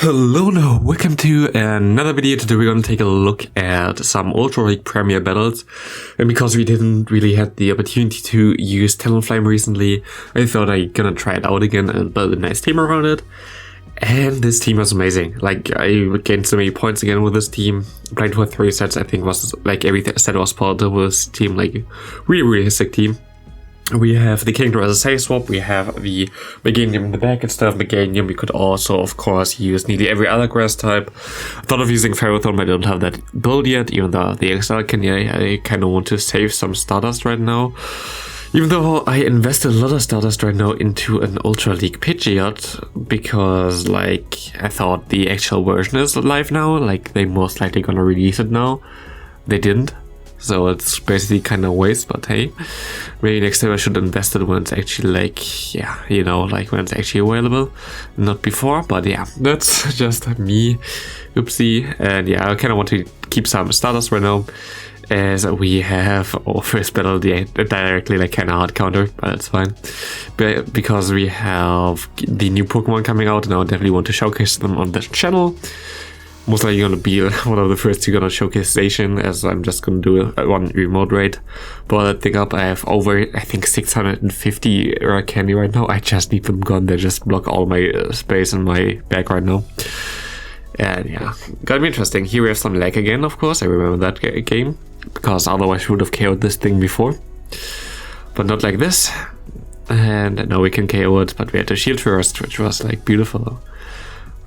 Hello, welcome to another video. Today we're going to take a look at some Ultra League Premier battles, and because we didn't really have the opportunity to use Talonflame recently, I thought I'd gonna try it out again and build a nice team around it. And this team was amazing. Like, I gained so many points again with this team. Playing for 3 sets, I think was like every set was positive with this team. Like, really sick team. We have the Kingdom as a save swap, we have the Meganium in the back. Instead of Meganium, we could also, of course, use nearly every other grass type. I thought of using Ferrothorn, but I don't have that build yet, even though the XL can, I kind of want to save some Stardust right now. Even though I invested a lot of Stardust right now into an Ultra League Pidgeot, because, like, I thought the actual version is live now, like, they most likely gonna release it now. They didn't. So it's basically kind of a waste, but hey, maybe next time I should invest it when it's actually like, yeah, you know, like when it's actually available, not before. But yeah, that's just me, oopsie. And yeah, I kind of want to keep some Stardust right now, as we have our first battle directly like kind of hard counter, but it's fine. But because we have the new Pokemon coming out, and I definitely want to showcase them on this channel. Most likely gonna be one of the first to gonna showcase Station, as I'm just gonna do one remote raid. But I think I have over, I think, 650 rare candy right now. I just need them gone. They just block all my space in my bag right now. And yeah, gonna be interesting. Here we have some lag again, of course. I remember that game, because otherwise we would have KO'd this thing before. But not like this. And now we can KO it, but we had to shield first, which was like beautiful.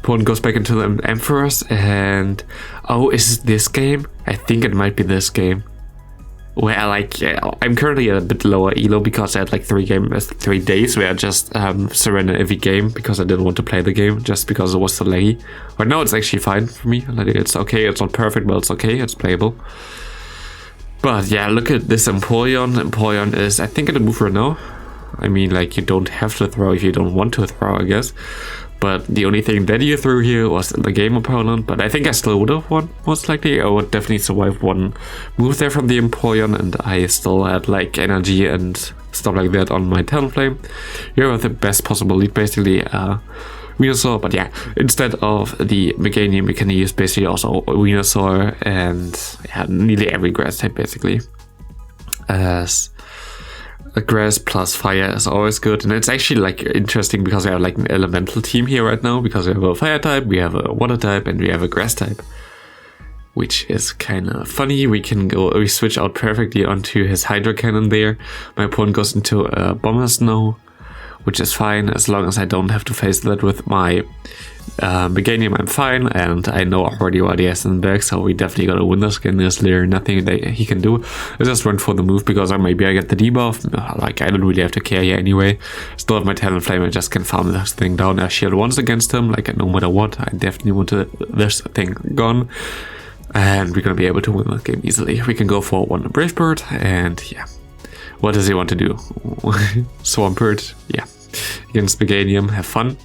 Opponent goes back into the Emperors, and oh, is it this game? I think it might be this game. Where I'm currently at a bit lower elo because I had like 3 days where I just surrendered every game because I didn't want to play the game just because it was so laggy. Right now it's actually fine for me. Like, it's okay. It's not perfect, but it's okay. It's playable. But yeah, look at this Empoleon. Empoleon is, I think, in a move right now. I mean, like, you don't have to throw if you don't want to throw, I guess. But the only thing that you threw here was the game opponent. But I think I still would have won, most likely. I would definitely survive one move there from the Empoleon, and I still had like energy and stuff like that on my Talonflame. You have the best possible lead, basically, Venusaur. But yeah, instead of the Meganium, we can use basically also Venusaur and yeah, nearly every grass type, basically. As grass plus fire is always good, and it's actually like interesting because we have like an elemental team here right now, because we have a fire type, we have a water type, and we have a grass type, which is kind of funny. We switch out perfectly onto his Hydro Cannon there. My opponent goes into a Bomber Snow, which is fine as long as I don't have to face that with my Meganium. I'm fine, and I know already what he has in the back, so we definitely gotta win this game. There's literally nothing that he can do. I just went for the move because maybe I get the debuff. Like, I don't really have to care here anyway. Still have my Talonflame, I just can farm this thing down. I shield once against him, like, no matter what. I definitely want this thing gone, and we're gonna be able to win that game easily. We can go for one Brave Bird, and yeah. What does he want to do? Swampert, yeah. Against Meganium, have fun.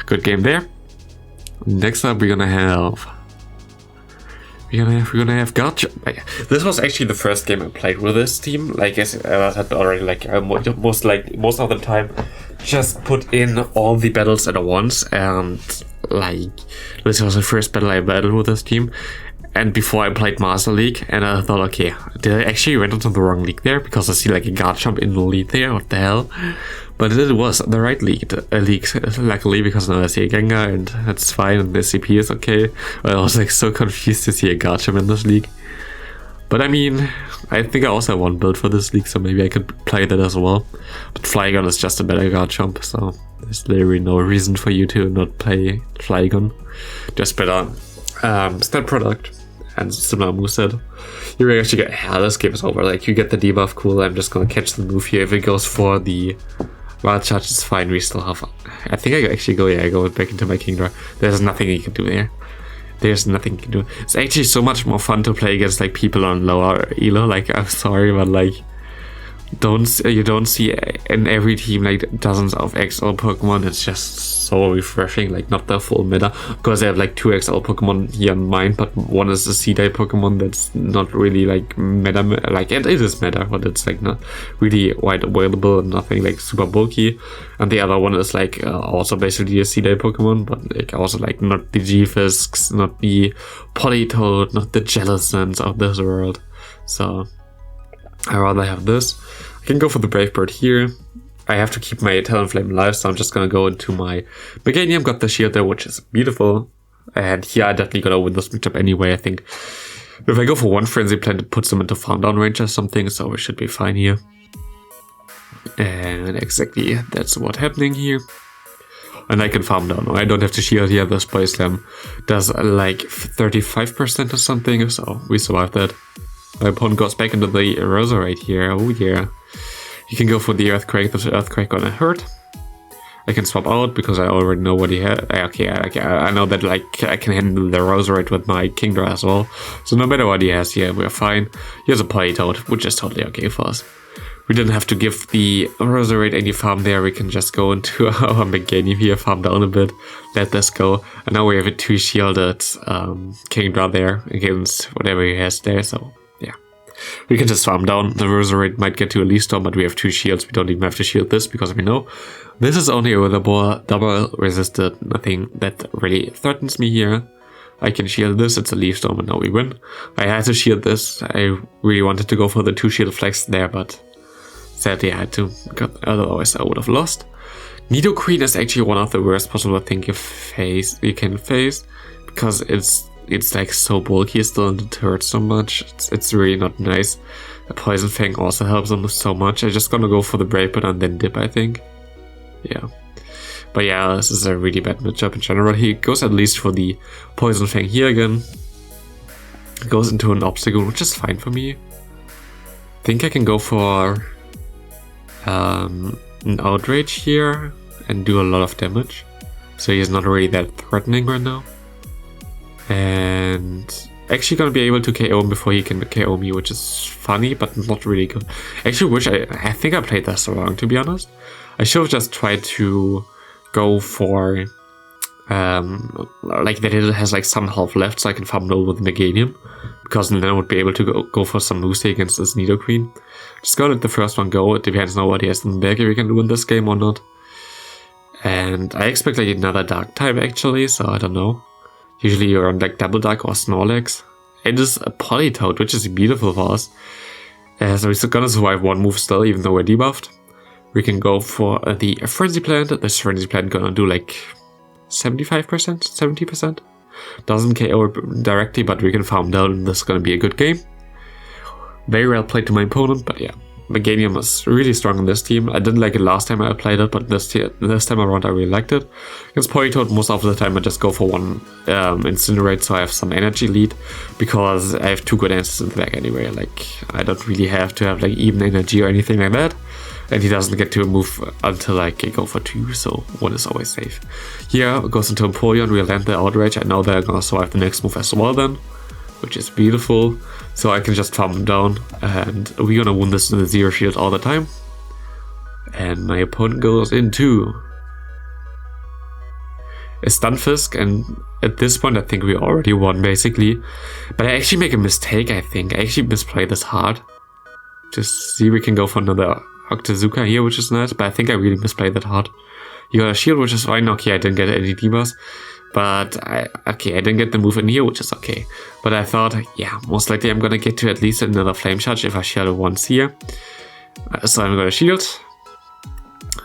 Good game there. Next up, we're gonna have Garchomp. This was actually the first game I played with this team. Like, as I said already, like, most of the time, just put in all the battles at once, and like, this was the first battle I battled with this team. And before I played Master League, and I thought, okay, did I actually went into the wrong league there? Because I see like a Garchomp in the lead there, what the hell? But it was the right league, luckily, because now I see a Gengar, and that's fine, and the CP is okay. But I was like so confused to see a Garchomp in this league. But I mean, I think I also have one build for this league, so maybe I could play that as well. But Flygon is just a better Garchomp, so there's literally no reason for you to not play Flygon. Just better stat product and similar moveset. You actually get, yeah, this game is over. Like, you get the debuff, cool. I'm just gonna catch the move here. If it goes for the wild charge, it's fine. We still have, I think I actually go back into my Kingdra. There's nothing you can do there. There's nothing you can do. It's actually so much more fun to play against like people on lower elo. Like, I'm sorry, but like, you don't see in every team like dozens of XL Pokemon. It's just so refreshing, like not the full meta. Of course, I have like 2 XL Pokemon here in mind, but one is a C-type Pokemon that's not really like meta, like it is meta, but it's like not really wide available and nothing like super bulky. And the other one is like also basically a C-type Pokemon, but like also like not the G-Fisks, not the Politoed, not the Jellicents of this world. So I rather have this. I can go for the Brave Bird here. I have to keep my Talonflame alive, so I'm just gonna go into my Meganium, got the shield there, which is beautiful. And here I definitely gonna win this matchup anyway. I think if I go for one Frenzy Plant, it puts them into farm down range or something, so we should be fine here. And exactly, that's what's happening here. And I can farm down. I don't have to shield here. The Spy Slam does like 35% or something, so we survived that. My opponent goes back into the Roserade here. Oh yeah. You can go for the Earthquake. This Earthquake gonna hurt. I can swap out because I already know what he had. Okay, I know that like I can handle the Roserade with my Kingdra as well. So no matter what he has here, we're fine. Here's a Politoed, which is totally okay for us. We didn't have to give the Roserade any farm there. We can just go into our Meganium here, farm down a bit, let this go. And now we have a 2 shielded Kingdra there against whatever he has there, so yeah. We can just farm down. The Roserade might get to a Leaf Storm, but we have 2 shields. We don't even have to shield this because we know this is only a double resisted, nothing that really threatens me here. I can shield this, it's a Leaf Storm, and now we win. I had to shield this. I really wanted to go for the 2 shield flex there, but sadly I had to, otherwise I would have lost. Nidoqueen is actually one of the worst possible things you can face, because it's like so bulky still and it hurts so much. It's really not nice. A Poison Fang also helps them so much. I'm just gonna go for the Brave Bird and then dip, I think. Yeah. But yeah, this is a really bad matchup in general. He goes at least for the Poison Fang here again. Goes into an Obstacle, which is fine for me. Think I can go for an Outrage here and do a lot of damage. So he's not really that threatening right now. And actually gonna be able to KO him before he can KO me, which is funny, but not really good. Actually wish I think I played this wrong, to be honest. I should have just tried to go for like that it has like some health left so I can farm Mundle with Meganium, because then I would be able to go for some boosting against this Nidoqueen. Just gonna let the first one go. It depends on what he has in the back if we can win this game or not. And I expect like another Dark type actually, so I don't know. Usually you're on like Double Dark or Snorlax. It is a Politoed, which is beautiful for us. So we're still gonna survive one move still, even though we're debuffed. We can go for the Frenzy Plant. This Frenzy Plant gonna do like 75%, 70%. Doesn't KO directly, but we can farm down and this is gonna be a good game. Very well played to my opponent, but yeah. Meganium was really strong in this team. I didn't like it last time I played it, but this time around I really liked it. Against Politoed, most of the time I just go for one Incinerate, so I have some energy lead, because I have 2 good answers in the back anyway. Like, I don't really have to have like even energy or anything like that. And he doesn't get to move until like I go for 2, so 1 is always safe. Here goes into Empoleon, we land the Outrage. I know they're gonna survive the next move as well then, which is beautiful. So I can just farm him down, and we're gonna win this in the 0 shield all the time. And my opponent goes into a Stunfisk, and at this point I think we already won basically. But I actually make a mistake, I think. I actually misplay this hard. Just see, we can go for another Octazooka here, which is nice, but I think I really misplayed that hard. You got a shield, which is fine. Okay, I didn't get any debuffs. But I didn't get the move in here, which is okay. But I thought, yeah, most likely I'm gonna get to at least another Flame Charge if I shield it once here. So I'm gonna shield.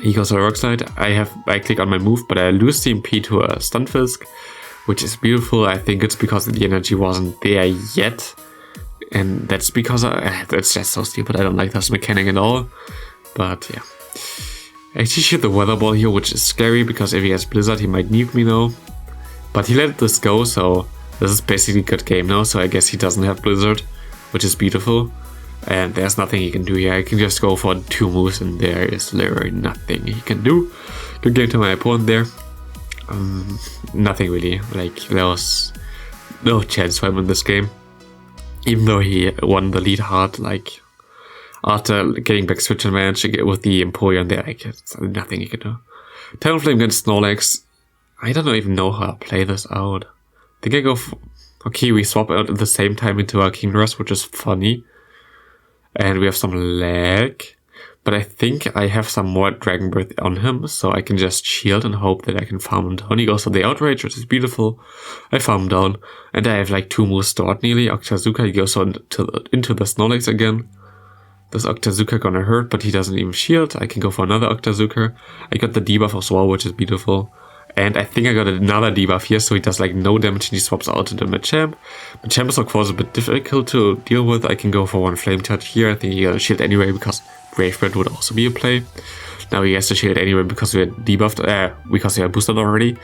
He goes to the Rock Slide. I click on my move, but I lose the MP to a Stunfisk, which is beautiful. I think it's because the energy wasn't there yet. And that's because that's just so stupid. I don't like this mechanic at all. But yeah. I actually shoot the Weather Ball here, which is scary because if he has Blizzard, he might nuke me now. But he let this go, so this is basically a good game now. So I guess he doesn't have Blizzard, which is beautiful. And there's nothing he can do here. I can just go for 2 moves and there is literally nothing he can do. Good game to my opponent there. Nothing really. Like, there was no chance for him in this game. Even though he won the lead hard, like, After getting back switch advantage with the Empoleon there, like, it's nothing you can do. Talonflame against Snorlax. I don't even know how to play this out. I think I go for... Okay, we swap out at the same time into our Kingdras, which is funny. And we have some lag. But I think I have some more Dragon Breath on him, so I can just shield and hope that I can farm him down. He goes for the Outrage, which is beautiful. I farm him down. And I have like 2 moves stored nearly. Octazooka, he goes on into the Snorlax again. This Octazooka gonna hurt, but he doesn't even shield. I can go for another Octazooka. I got the debuff as well, which is beautiful. And I think I got another debuff here, so he does like no damage and he swaps out into Machamp. Machamp is of course a bit difficult to deal with. I can go for one Flame Touch here. I think he got a shield anyway because Brave Bird would also be a play. Now he has to shield anyway because we are debuffed, because we are boosted already.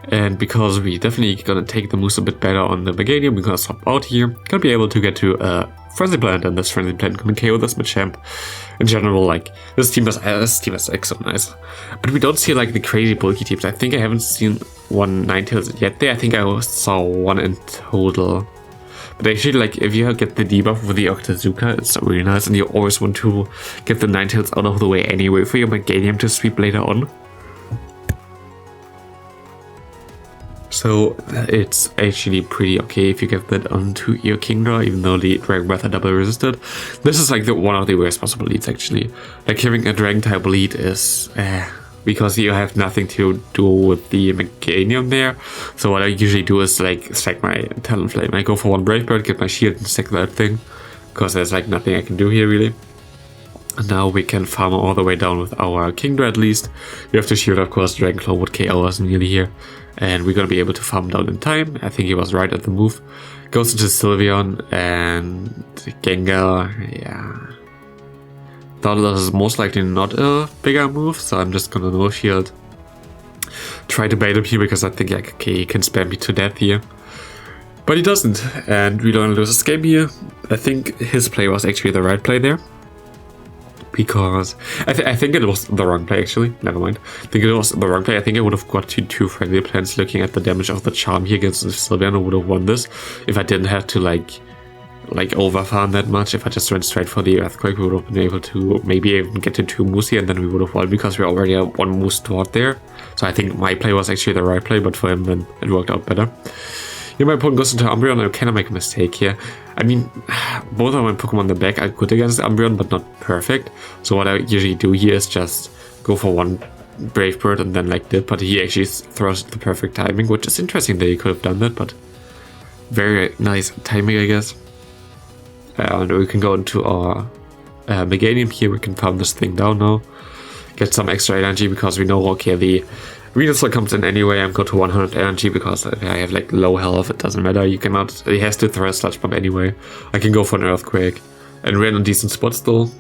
And because we definitely gonna take the moves a bit better on the Meganium, we're gonna swap out here. Gonna be able to get to Frenzy Plant, and this Frenzy Plant can KO this Machamp. In general, like, this team is like so nice. But we don't see like the crazy bulky teams. I think I haven't seen one Ninetales yet there. I think I saw one in total. But actually, like, if you get the debuff with the Octazooka, it's really nice, and you always want to get the Ninetales out of the way anyway for your Meganium to sweep later on. So it's actually pretty okay if you get that onto your Kingdra, even though the Dragon Breath are double resisted. This is like one of the worst possible leads actually. Like having a Dragon type lead is because you have nothing to do with the Meganium there. So what I usually do is like stack my Talonflame. I go for one Brave Bird, get my shield and stack that thing. Because there's like nothing I can do here really. And now we can farm all the way down with our Kingdra at least. You have to shield, of course. Dragon Claw would KO us nearly here. And we're gonna be able to farm down in time. I think he was right at the move. Goes into Sylveon and Gengar, yeah. Thought this is most likely not a bigger move, so I'm just gonna no shield. Try to bait him here because I think like, okay, he can spam me to death here. But he doesn't, and we don't lose this game here. I think his play was actually the right play there. Because I think it was the wrong play actually, never mind. I think it was the wrong play. I think I would have got to 2 Friendly Plants looking at the damage of the Charm here against Sylveon. I would have won this if I didn't have to like overfarm that much. If I just went straight for the Earthquake, we would have been able to maybe even get to 2 moves here and then we would have won because we already have 1 move stored there. So I think my play was actually the right play, but for him then it worked out better. Here my opponent goes into Umbreon. I cannot make a mistake here. I mean, both of my Pokemon in the back are good against Umbreon, but not perfect. So what I usually do here is just go for one Brave Bird and then like dip, but he actually throws the perfect timing, which is interesting that he could have done that, but very nice timing, I guess. And we can go into our Meganium here. We can farm this thing down now. Get some extra energy because we know, okay, the Venusaur comes in anyway. I'm going to 100 energy because I have like low health. It doesn't matter. You cannot. He has to throw a Sludge Bomb anyway. I can go for an Earthquake, and we're in a decent spot still.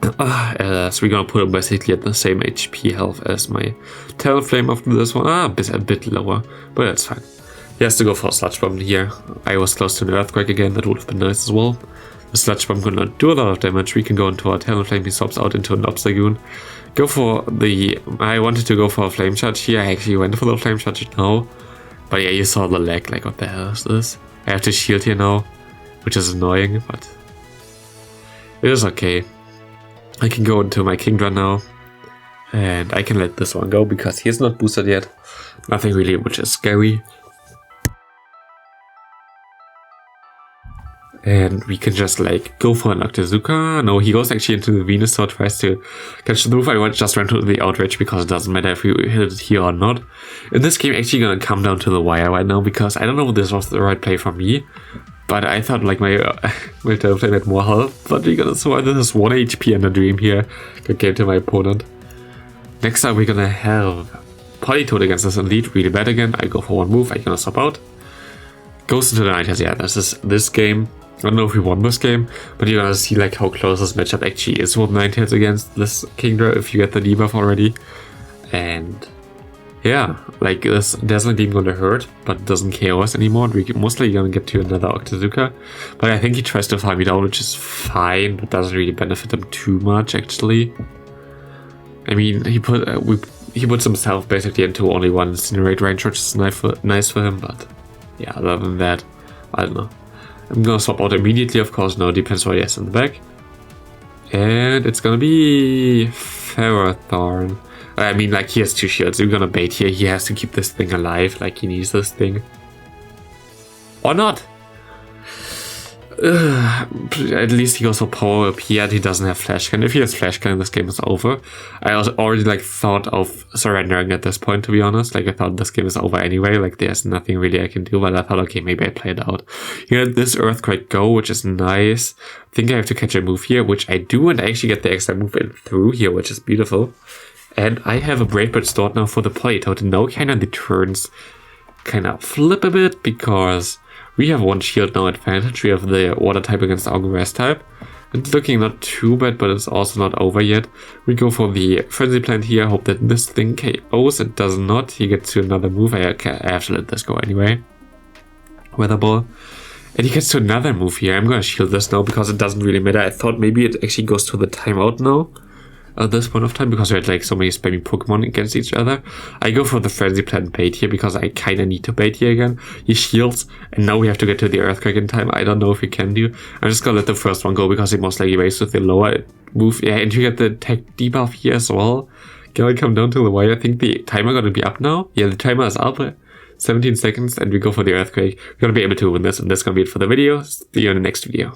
So we're gonna put him basically at the same HP health as my Talonflame after this one. A bit lower, but that's fine. He has to go for a Sludge Bomb here. I was close to an Earthquake again. That would have been nice as well. The Sludge Bomb gonna do a lot of damage. We can go into our Talonflame. He swaps out into an Obstagoon. Go for the... I wanted to go for a Flame Charge here. I actually went for the Flame Charge now. But yeah, you saw the lag. Like, what the hell is this? I have to shield here now, which is annoying, but it is okay. I can go into my Kingdra now. And I can let this one go because he is not boosted yet. Nothing really, which is scary. And we can just like go for an Octazooka. No, he goes actually into the Venusaur, tries to catch the move. I just ran to the Outrage because it doesn't matter if we hit it here or not. In this game, actually gonna come down to the wire right now because I don't know if this was the right play for me. But I thought like my Talonflame had more health. But we're gonna survive. This is 1 HP and a dream here. Good game to my opponent. Next up, we're gonna have Politoed against this Elite. Really bad again. I go for one move. I'm gonna swap out. Goes into the Ninetales. Yeah, this game. I don't know if we won this game, but you're gonna see like how close this matchup actually is with Ninetales against this Kingdra if you get the debuff already. And yeah, like this definitely gonna hurt, but it doesn't KO us anymore. We're mostly gonna get to another Octazooka, but I think he tries to farm me down, which is fine, but doesn't really benefit him too much actually. I mean, he puts himself basically into only one Incinerate range, which is nice for him, but yeah, other than that, I don't know. I'm gonna swap out immediately, of course, now depends what he has in the back. And it's gonna be Ferrothorn. I mean, like, he has 2 shields. We're gonna bait here. He has to keep this thing alive. Like, he needs this thing. Or not. At least he goes for power up here and he doesn't have flash cannon. If he has flash cannon, this game is over. I also already like thought of surrendering at this point, to be honest. Like, I thought this game is over anyway. Like, there's nothing really I can do, but I thought, okay, maybe I play it out. He let this Earthquake go, which is nice. I think I have to catch a move here, which I do, and I actually get the extra move in through here, which is beautiful. And I have a Brave Bird stored now for the Politoad. Now kind of the turns kind of flip a bit because we have 1 shield now advantage. We have the water type against our grass type. It's looking not too bad, but it's also not over yet. We go for the Frenzy Plant here. Hope that this thing KOs. It does not. He gets to another move. I have to let this go anyway. Weather Ball. And he gets to another move here. I'm going to shield this now because it doesn't really matter. I thought maybe it actually goes to the timeout now. At this point of time, because we had like so many spammy Pokemon against each other. I go for the Frenzy Plant bait here because I kind of need to bait here again. He shields, and now we have to get to the Earthquake in time. I don't know if we can do. I'm just gonna let the first one go because he most likely wastes with the lower move. Yeah, and you get the tech debuff here as well. Can I come down to the wire? I think the timer gonna be up now. Yeah, the timer is up. 17 seconds, and we go for the Earthquake. We're gonna be able to win this, and that's gonna be it for the video. See you in the next video.